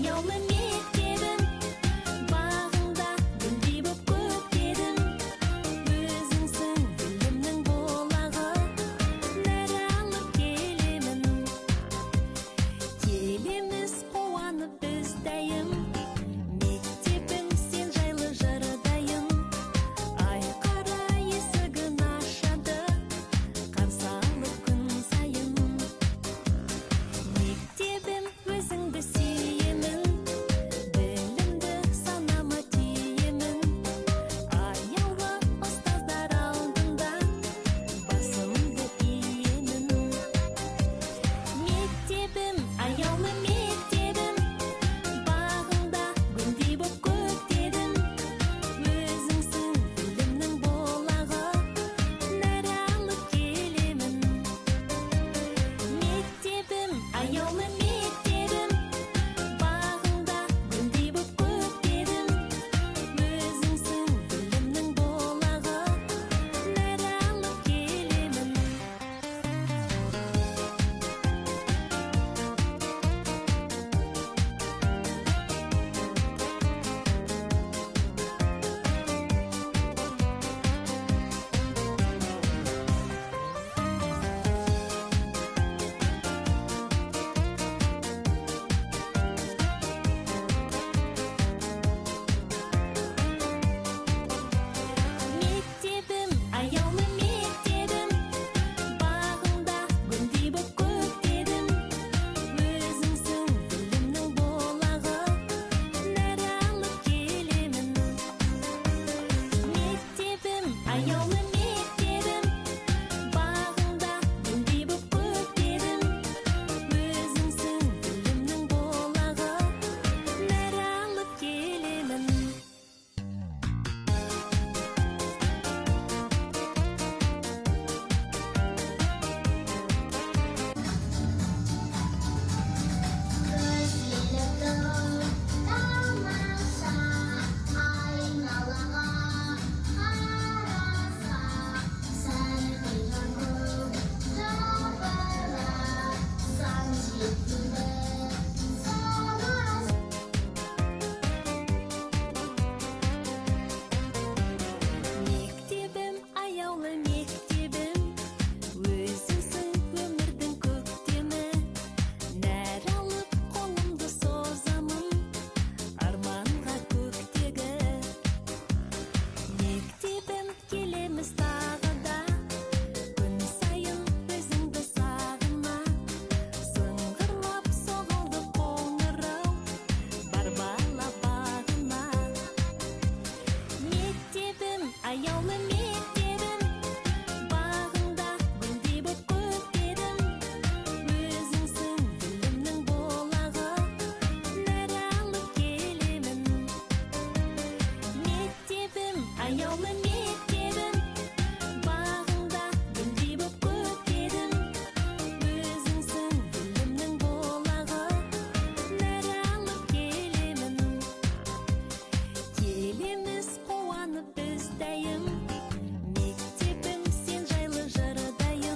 аяулы мектебім, бағыңда гүлдей боп көктедім. Өзіңсің білімнің болағы, нәр алып келемін. Келеміз қуанып біз дәйім, мектебім сен жайлы жырдайын. Айқара есігін ашады, қарсы алып күн сайын. Мектебім өзіңді сүйемін, білімді санама тиемін. Аяулы ұстаздар алдында басымды иемін. Мектебім, аяулы мектебім, бағыңда гүлдей боп көктедім. Өзіңсің білімнің болағы, нәр алып келемін. Мектебім, аяулы мектебім, бағыңда гүлдей боп көктедім. Өзіңсің білімнің болағы, нәр алып келемін. Мектебім, аяулы мектебім, бағыңда гүлдей боп көктедім. Өзіңсің білімнің болағы, нәр алып келемін. Мектебім, аяулы мектебім, бағыңда гүлдей боп көктедім. Өзіңсің білімнің болағы, нәр алып келемін. Тамаша айналаға қараса, сарғайған көк жапырақ сан жетімді санасын. Мектебім, аяулы мектебім, өзіңсің өмірдің көктемі. Нәр алып қолымды созамын, арманға көктегі. Мектебім, келеміз тағы да, күн сайын өзіңді сағына. Сыңғырлап соғылды қоңырау, бар бала бағына. Мектебім, аяулы мектебім, бағыңда гүлдей боп көктедім. Өзіңсің білімнің болағы, нәр алып келемін. Мектебім, аяулы